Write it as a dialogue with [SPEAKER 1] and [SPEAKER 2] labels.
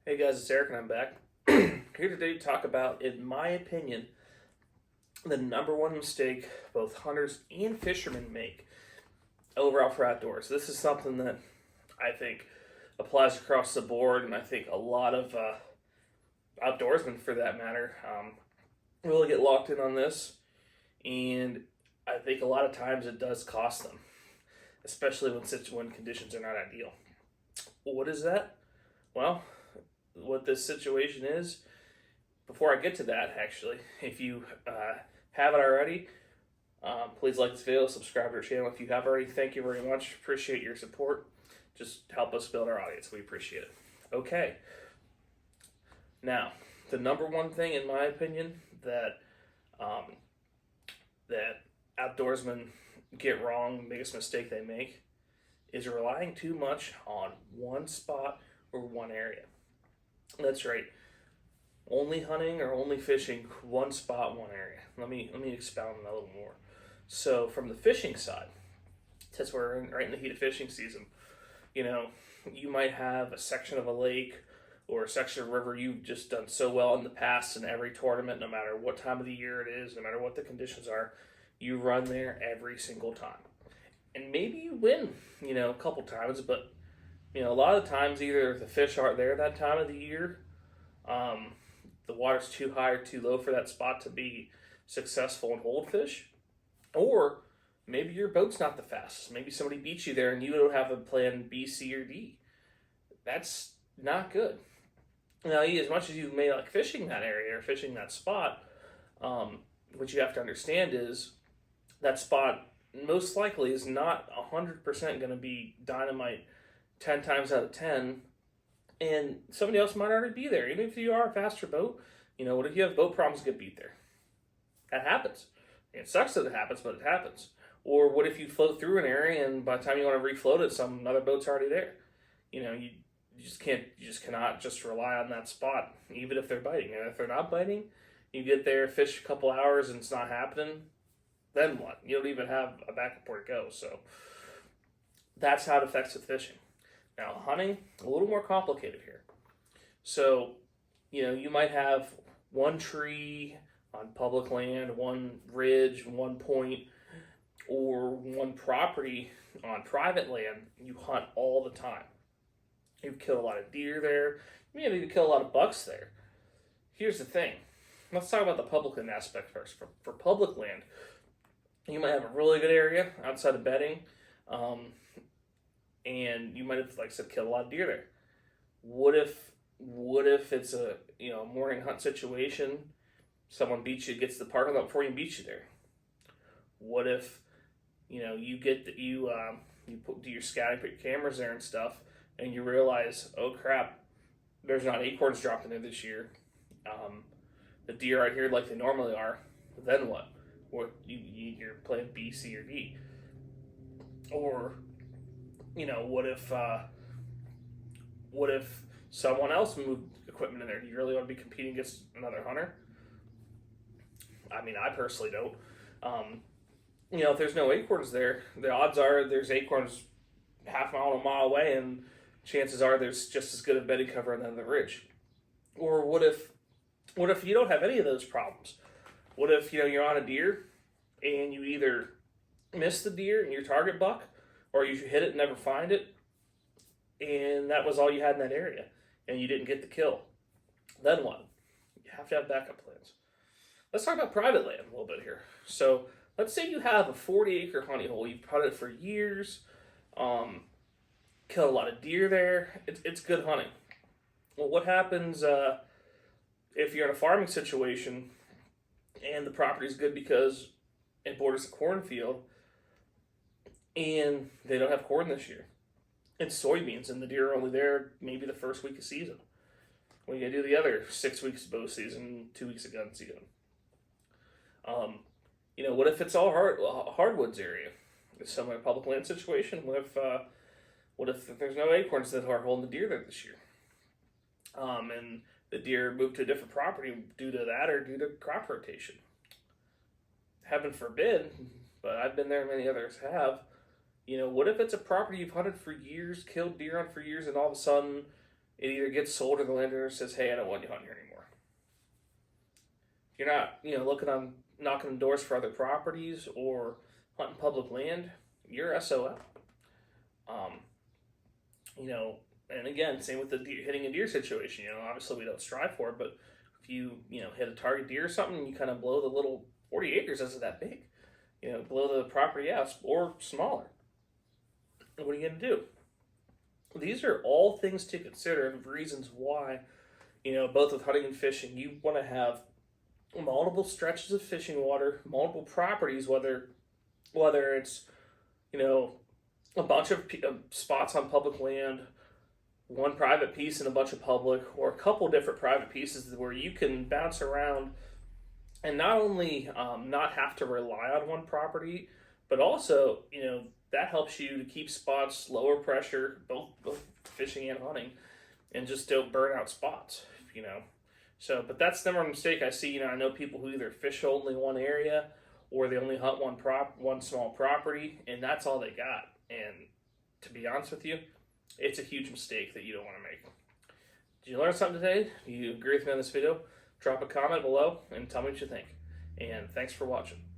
[SPEAKER 1] Hey guys, it's Eric and I'm back. Here today to talk about, in my opinion, the number one mistake both hunters and fishermen make overall for outdoors. This is something that I think applies across the board, and I think a lot of outdoorsmen, for that matter, really get locked in on this. And I think a lot of times it does cost them, especially when conditions are not ideal. What is that? Well, what this situation is, before I get to that, actually, if you haven't already, please like this video, subscribe to our channel. If you have already, thank you very much. Appreciate your support. Just help us build our audience. We appreciate it. Okay. Now, the number one thing, in my opinion, um, that outdoorsmen get wrong, biggest mistake they make, is relying too much on one spot or one area. That's right. Only hunting or only fishing one spot, one area. Let me expound on that a little more. So from the fishing side, since we're right in the heat of fishing season, you know, you might have a section of a lake or a section of a river you've just done so well in the past in every tournament, no matter what time of the year it is, no matter what the conditions are, you run there every single time. And maybe you win, a couple times, but a lot of times either the fish aren't there that time of the year, um, the water's too high or too low for that spot to be successful and hold fish, or maybe your boat's not the fastest. Maybe somebody beats you there and you don't have a plan B, C, or D. That's not good. Now, as much as you may like fishing that area or fishing that spot, what you have to understand is that spot most likely is not 100% going to be dynamite 10 times out of 10, and somebody else might already be there. Even if you are a faster boat, what if you have boat problems, get beat there? That happens. It sucks that it happens, but it happens. Or what if you float through an area and by the time you want to refloat it, some other boat's already there? You just cannot just rely on that spot, even if they're biting. And if they're not biting, you get there, fish a couple hours, and it's not happening, then what? You don't even have a backup where to go. So that's how it affects with fishing. Now, hunting, a little more complicated here. So, you might have one tree on public land, one ridge, one point, or one property on private land you hunt all the time. You've killed a lot of deer there. You may even kill a lot of bucks there. Here's the thing. Let's talk about the public land aspect first. For public land, you might have a really good area outside of bedding, and you might have, like I said, killed a lot of deer there. What if it's a morning hunt situation? Someone beats you, gets to the parking lot before you beat you there. What if you get that you do your scouting, put your cameras there and stuff, and you realize, oh crap, there's not acorns dropped in there this year. The deer aren't here like they normally are. Then what? Or you're playing B, C, or D. Or what if someone else moved equipment in there? Do you really want to be competing against another hunter? I mean, I personally don't. If there's no acorns there, the odds are there's acorns half mile to a mile away, and chances are there's just as good a bedding cover on the end of the ridge. Or what if you don't have any of those problems? What if you're on a deer and you either miss the deer and your target buck, or you hit it and never find it, and that was all you had in that area, and you didn't get the kill? Then what? You have to have backup plans. Let's talk about private land a little bit here. So let's say you have a 40-acre honey hole. You've hunted it for years, killed a lot of deer there. It's good hunting. Well, what happens if you're in a farming situation and the property is good because it borders a cornfield and they don't have corn this year? It's soybeans and the deer are only there maybe the first week of season. What are you going to do the other 6 weeks of bow season, 2 weeks of gun season? What if it's all hardwoods area? It's similar to public land situation. What if there's no acorns that are holding the deer there this year? And the deer moved to a different property due to that or due to crop rotation. Heaven forbid, but I've been there, many others have. What if it's a property you've hunted for years, killed deer on for years, and all of a sudden it either gets sold or the landowner says, hey, I don't want you hunting here anymore. If you're not, looking on knocking on doors for other properties or hunting public land, you're SOL. And again, same with the hitting a deer situation. Obviously we don't strive for it, but if you, hit a target deer or something, you kind of blow the little 40 acres isn't that big. Blow the property out or smaller. What are you going to do? These are all things to consider and reasons why, both with hunting and fishing, you want to have multiple stretches of fishing water, multiple properties, whether it's, a bunch of spots on public land, one private piece and a bunch of public, or a couple different private pieces where you can bounce around and not only not have to rely on one property, but also, that helps you to keep spots lower pressure, both fishing and hunting, and just don't burn out spots, So, but that's the number one mistake I see. I know people who either fish only one area or they only hunt one small property, and that's all they got. And to be honest with you, it's a huge mistake that you don't want to make. Did you learn something today? Do you agree with me on this video? Drop a comment below and tell me what you think. And thanks for watching.